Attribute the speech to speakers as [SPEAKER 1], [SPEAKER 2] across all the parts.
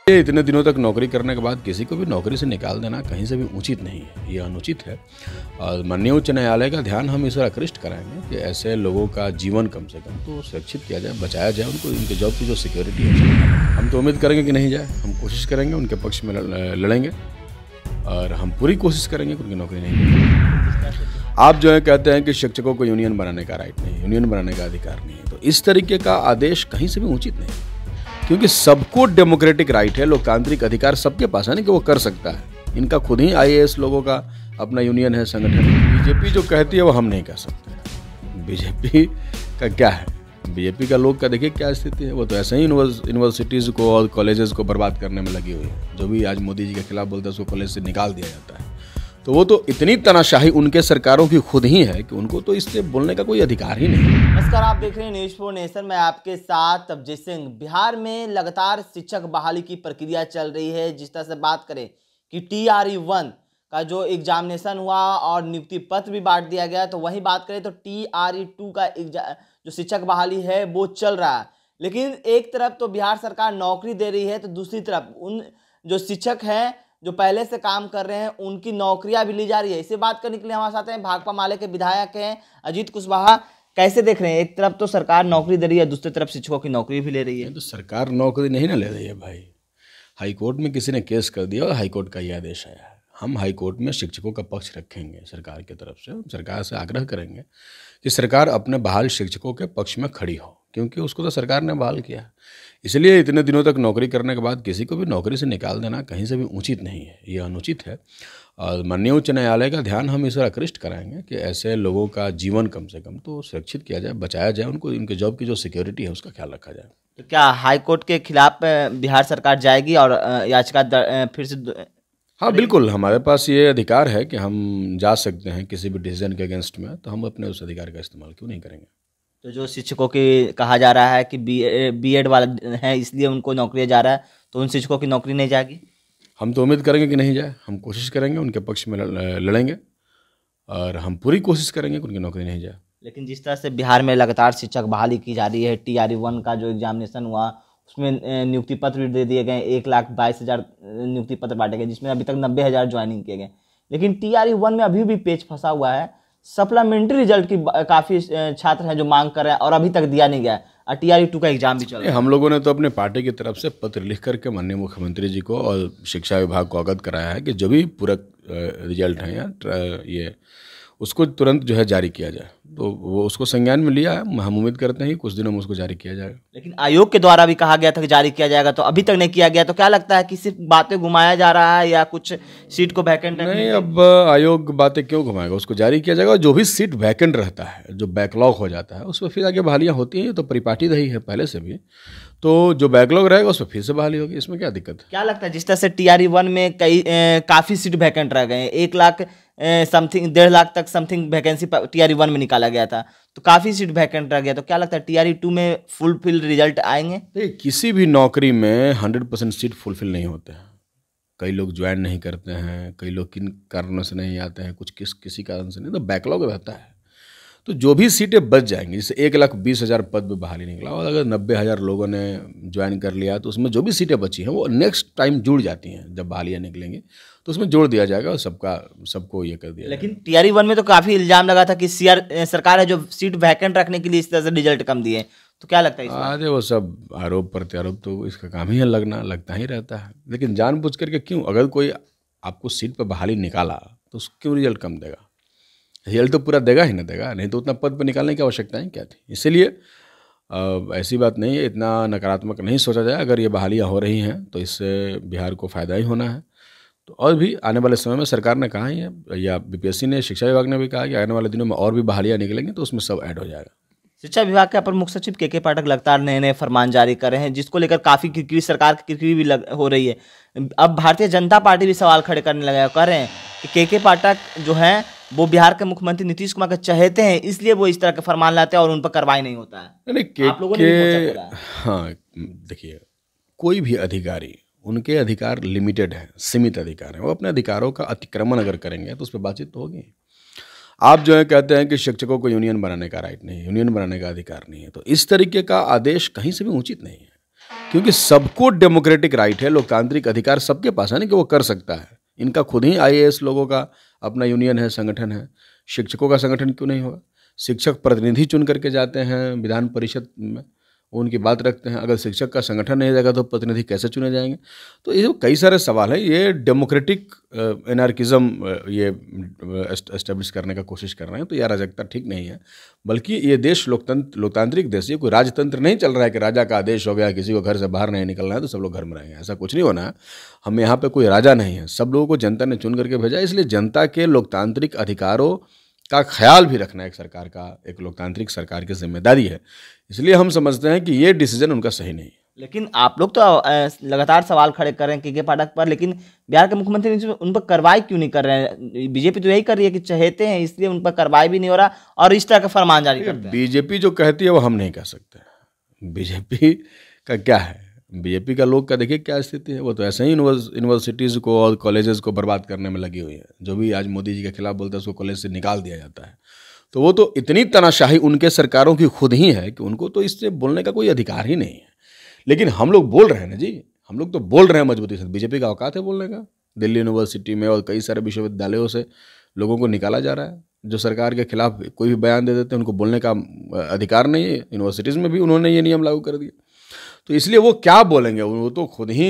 [SPEAKER 1] ये इतने दिनों तक नौकरी करने के बाद किसी को भी नौकरी से निकाल देना कहीं से भी उचित नहीं है, ये अनुचित है। और माननीय उच्च न्यायालय का ध्यान हम इस पर आकृष्ट कराएंगे कि ऐसे लोगों का जीवन कम से कम तो सुरक्षित किया जाए, बचाया जाए, उनको उनके जॉब की जो सिक्योरिटी है हम तो उम्मीद करेंगे कि नहीं जाए। हम कोशिश करेंगे, उनके पक्ष में लड़ेंगे और हम पूरी कोशिश करेंगे कि उनकी नौकरी नहीं मिले। आप जो है कहते हैं कि शिक्षकों को यूनियन बनाने का राइट नहीं है, यूनियन बनाने का अधिकार नहीं है, तो इस तरीके का आदेश कहीं से भी उचित नहीं है, क्योंकि सबको डेमोक्रेटिक राइट है, लोकतांत्रिक अधिकार सबके पास है ना कि वो कर सकता है। इनका खुद ही आईएएस लोगों का अपना यूनियन है, संगठन। बीजेपी जो कहती है वो हम नहीं कह सकते। बीजेपी का क्या है, बीजेपी का लोग का देखिए क्या स्थिति है। वो तो ऐसे ही यूनिवर्सिटीज़ को और कॉलेजेस को बर्बाद करने में लगी हुई है। जो भी आज मोदी जी के खिलाफ बोलता है उसको कॉलेज से निकाल दिया जाता है। तो वो तो इतनी तानाशाही उनके सरकारों की खुद ही है कि उनको तो इससे बोलने का कोई अधिकार ही नहीं।
[SPEAKER 2] नमस्कार, आप देख रहे हैं न्यूज़ फॉर नेशन में आपके साथ अभिजीत सिंह। बिहार में लगातार शिक्षक बहाली की प्रक्रिया चल रही है। जिस तरह से बात करें कि TRE-1 का जो एग्जामिनेशन हुआ और नियुक्ति पत्र भी बांट दिया गया, तो वहीं बात करें तो TRE-2 का जो शिक्षक बहाली है वो चल रहा है। लेकिन एक तरफ तो बिहार सरकार नौकरी दे रही है, तो दूसरी तरफ उन जो शिक्षक हैं जो पहले से काम कर रहे हैं उनकी नौकरियां भी ली जा रही है। इसे बात करने के लिए हमारे साथ हैं भाकपा माले के विधायक हैं अजीत कुशवाहा। कैसे देख रहे हैं, एक तरफ तो सरकार नौकरी दे रही है, दूसरी तरफ शिक्षकों की नौकरी भी ले रही है।
[SPEAKER 1] तो सरकार नौकरी नहीं ना ले रही है भाई। हाईकोर्ट में किसी ने केस कर दिया और हाईकोर्ट का ये आदेश आया है। हम हाईकोर्ट में शिक्षकों का पक्ष रखेंगे सरकार की तरफ से। हम सरकार से आग्रह करेंगे कि सरकार अपने बहाल शिक्षकों के पक्ष में खड़ी हो, क्योंकि उसको तो सरकार ने बहाल किया है। इसलिए इतने दिनों तक नौकरी करने के बाद किसी को भी नौकरी से निकाल देना कहीं से भी उचित नहीं है, ये अनुचित है। और माननीय उच्च न्यायालय का ध्यान हम इस पर आकृष्ट कराएंगे कि ऐसे लोगों का जीवन कम से कम तो सुरक्षित किया जाए, बचाया जाए, उनको उनके जॉब की जो सिक्योरिटी है उसका ख्याल रखा जाए।
[SPEAKER 2] तो क्या हाईकोर्ट के खिलाफ बिहार सरकार जाएगी और याचिका फिर से?
[SPEAKER 1] हाँ बिल्कुल, हमारे पास ये अधिकार है कि हम जा सकते हैं किसी भी डिसीजन के अगेंस्ट में, तो हम अपने उस अधिकार का इस्तेमाल क्यों नहीं करेंगे।
[SPEAKER 2] तो जो शिक्षकों की कहा जा रहा है कि बीएड वाला है इसलिए उनको नौकरी जा रहा है, तो उन शिक्षकों की नौकरी नहीं जाएगी?
[SPEAKER 1] हम तो उम्मीद करेंगे कि नहीं जाए। हम कोशिश करेंगे, उनके पक्ष में लड़ेंगे और हम पूरी कोशिश करेंगे कि उनकी नौकरी नहीं जाए।
[SPEAKER 2] लेकिन जिस तरह से बिहार में लगातार शिक्षक बहाली की जा रही है, TRE-1 का जो एग्जामिनेशन हुआ उसमें नियुक्ति पत्र भी दे दिए गए, 1,22,000 नियुक्ति पत्र बांटे गए, जिसमें अभी तक 90,000 ज्वाइनिंग किए गए। लेकिन TRE-1 में अभी भी पेच फंसा हुआ है। सप्लीमेंट्री रिजल्ट की काफ़ी छात्र हैं जो मांग कर रहे हैं और अभी तक दिया नहीं गया। और TRE-2 का एग्जाम भी चल रहा है।
[SPEAKER 1] हम लोगों ने तो अपने पार्टी की तरफ से पत्र लिख करके माननीय मुख्यमंत्री जी को और शिक्षा विभाग को अवगत कराया है कि जो भी पूरक रिजल्ट हैं या ये उसको तुरंत जो है जारी किया जाए। तो वो उसको संज्ञान में लिया है। हम उम्मीद करते हैं कि कुछ दिनों में उसको जारी किया जाएगा।
[SPEAKER 2] लेकिन आयोग के द्वारा भी कहा गया था कि जारी किया जाएगा, तो अभी तक नहीं किया गया। तो क्या लगता है कि सिर्फ बातें घुमाया जा रहा है या कुछ सीट को वैकेंट
[SPEAKER 1] नहीं, अब आयोग बातें क्यों घुमाएगा, उसको जारी किया जाएगा। जो भी सीट वैकेंट रहता है, जो बैकलॉग हो जाता है, उस पर फिर आगे बहालियाँ होती हैं। ये तो परिपाटी रही है पहले से भी। तो जो बैकलॉग रहेगा उस पर फिर से बहाली होगी, इसमें क्या दिक्कत है।
[SPEAKER 2] क्या लगता है जिस तरह से TRE-1 में काफ़ी सीट वैकेंट रह गए, 1 लाख समथिंग 1.5 लाख तक समथिंग वैकेंसी TRE-1 में निकाला गया था, तो काफ़ी सीट वैकेंट रह गया। तो क्या लगता है TRE-2 में फुलफिल रिजल्ट आएंगे?
[SPEAKER 1] किसी भी नौकरी में 100% सीट फुलफिल नहीं होते हैं। कई लोग ज्वाइन नहीं करते हैं, कई लोग किन कारणों से नहीं आते हैं, कुछ किसी कारण से नहीं, तो बैकलॉग रहता है। तो जो भी सीटें बच जाएंगी, जैसे 1,20,000 पद में बहाली निकला और अगर 90,000 लोगों ने ज्वाइन कर लिया, तो उसमें जो भी सीटें बची हैं वो नेक्स्ट टाइम जुड़ जाती हैं। जब बहालियाँ निकलेंगी तो उसमें जोड़ दिया जाएगा और सबको ये कर दिया।
[SPEAKER 2] लेकिन TRE-1 में तो काफ़ी इल्जाम लगा था कि सरकार है जो सीट वैकेंट रखने के लिए इस तरह से रिजल्ट कम दिए। तो क्या लगता है
[SPEAKER 1] अरे वो सब आरोप प्रत्यारोप तो इसका काम ही है, लगता ही रहता है। लेकिन जानबूझ करके क्यों, अगर कोई आपको सीट पर बहाली निकाला तो क्यों रिजल्ट कम देगा। रिजल्ट तो पूरा देगा ही ना देगा, नहीं तो उतना पद पर निकालने की आवश्यकता ही क्या थी। इसलिए ऐसी बात नहीं है, इतना नकारात्मक नहीं सोचा जाए। अगर ये बहालियाँ हो रही हैं तो इससे बिहार को फ़ायदा ही होना है। तो और भी आने वाले समय में सरकार ने कहा ही है, या BPSC ने, शिक्षा विभाग ने भी कहा कि आने वाले दिनों में और भी बहालियाँ निकलेंगी तो उसमें सब ऐड हो जाएगा।
[SPEAKER 2] शिक्षा विभाग के अपर मुख्य सचिव KK पाठक लगातार नए फरमान जारी कर रहे हैं, जिसको लेकर काफ़ी किरकिरी, सरकार की किरकिरी भी हो रही है। अब भारतीय जनता पार्टी भी सवाल खड़े करने लगा है, कह रहे हैं कि KK पाठक जो हैं वो बिहार के मुख्यमंत्री नीतीश कुमार के चहेते हैं, इसलिए वो इस तरह के फरमान लाते हैं और उन पर कार्रवाई नहीं होता है।
[SPEAKER 1] नहीं,
[SPEAKER 2] आप लोगों ने भी बोला है।
[SPEAKER 1] हाँ देखिए, कोई भी अधिकारी, उनके अधिकार लिमिटेड हैं, सीमित अधिकार हैं। वो अपने अधिकारों का अतिक्रमण अगर करेंगे तो उस पर बातचीत तो होगी। आप जो है कहते हैं कि शिक्षकों को यूनियन बनाने का राइट नहीं है, यूनियन बनाने का अधिकार नहीं है, तो इस तरीके का आदेश कहीं से भी उचित नहीं है, क्योंकि सबको डेमोक्रेटिक राइट है, लोकतांत्रिक अधिकार सबके पास है ना कि वो कर सकता है। इनका खुद ही आईएएस लोगों का अपना यूनियन है, संगठन है। शिक्षकों का संगठन क्यों नहीं होगा? शिक्षक प्रतिनिधि चुन करके जाते हैं विधान परिषद में, उनकी बात रखते हैं। अगर शिक्षक का संगठन नहीं रहेगा तो प्रतिनिधि कैसे चुने जाएंगे? तो ये कई सारे सवाल हैं। ये डेमोक्रेटिक एनार्किज्म ये एस्टेब्लिश करने का कोशिश कर रहे हैं, तो यह अराजकता ठीक नहीं है। बल्कि ये देश लोकतांत्रिक देश है, कोई राजतंत्र नहीं चल रहा है कि राजा का आदेश हो गया, किसी को घर से बाहर नहीं निकलना है तो सब लोग घर में रहेंगे, ऐसा कुछ नहीं होना है। हम यहाँ पे कोई राजा नहीं है, सब लोगों को जनता ने चुन करके भेजा। इसलिए जनता के लोकतांत्रिक अधिकारों का ख्याल भी रखना एक सरकार का, एक लोकतांत्रिक सरकार की जिम्मेदारी है। इसलिए हम समझते हैं कि ये डिसीजन उनका सही नहीं है।
[SPEAKER 2] लेकिन आप लोग तो लगातार सवाल खड़े कर रहे हैं के पाठक पर, लेकिन बिहार के मुख्यमंत्री उन पर कार्रवाई क्यों नहीं कर रहे हैं? बीजेपी तो यही कर रही है कि चहेते हैं, इसलिए उन पर कार्रवाई भी नहीं हो रहा और इस तरह का फरमान जारी करते हैं।
[SPEAKER 1] बीजेपी जो कहती है वो हम नहीं कह सकते। बीजेपी का क्या है? बीजेपी का लोग का देखिए क्या स्थिति है। वो तो ऐसे ही यूनिवर्सिटीज़ को और कॉलेजेस को बर्बाद करने में लगी हुई है। जो भी आज मोदी जी के खिलाफ बोलता है उसको कॉलेज से निकाल दिया जाता है। तो वो तो इतनी तनाशाही उनके सरकारों की खुद ही है कि उनको तो इससे बोलने का कोई अधिकार ही नहीं है। लेकिन हम लोग बोल रहे हैं ना जी, हम लोग तो बोल रहे हैं मजबूती से। बीजेपी का औकात है बोलने का? दिल्ली यूनिवर्सिटी में और कई सारे विश्वविद्यालयों से लोगों को निकाला जा रहा है जो सरकार के खिलाफ कोई भी बयान दे देते हैं, उनको बोलने का अधिकार नहीं है। यूनिवर्सिटीज़ में भी उन्होंने ये नियम लागू कर दिया। तो इसलिए वो क्या बोलेंगे? वो तो खुद ही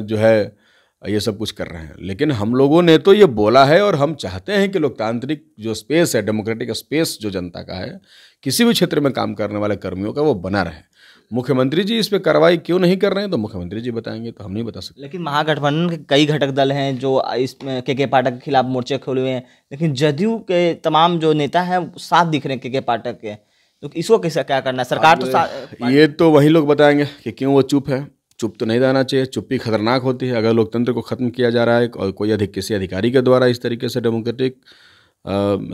[SPEAKER 1] जो है ये सब कुछ कर रहे हैं। लेकिन हम लोगों ने तो ये बोला है और हम चाहते हैं कि लोकतांत्रिक जो स्पेस है, डेमोक्रेटिक स्पेस जो जनता का है, किसी भी क्षेत्र में काम करने वाले कर्मियों का, वो बना रहे। मुख्यमंत्री जी इस पे कार्रवाई क्यों नहीं कर रहे हैं तो मुख्यमंत्री जी बताएंगे, तो हम नहीं बता सकते।
[SPEAKER 2] लेकिन महागठबंधन के कई घटक दल हैं जो इस के पाठक के खिलाफ मोर्चे खोले हुए हैं, लेकिन जदयू के तमाम जो नेता हैं साथ दिख रहे हैं के पाठक के। तो इसको कैसे क्या करना है? सरकार तो
[SPEAKER 1] ये तो वही लोग बताएंगे कि क्यों वो चुप है। चुप तो नहीं रहना चाहिए, चुप्पी खतरनाक होती है। अगर लोकतंत्र को ख़त्म किया जा रहा है और कोई किसी अधिकारी के द्वारा इस तरीके से डेमोक्रेटिक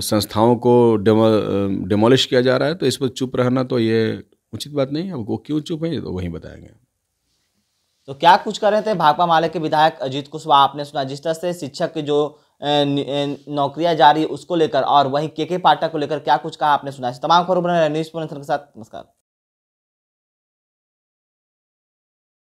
[SPEAKER 1] संस्थाओं को डिमोलिश किया जा रहा है, तो इस पर चुप रहना तो ये उचित बात नहीं है। अब वो क्यों चुप है ये तो वही बताएंगे।
[SPEAKER 2] तो क्या कुछ कर रहे थे भाकपा माले के विधायक अजीत कुशवाहा? आपने सुना जिस तरह से शिक्षक की जो नौकरियां जारी है उसको लेकर, और वहीं के पाठक को लेकर क्या कुछ कहा आपने सुना। तमाम खबरों न्यूज़ के साथ। नमस्कार।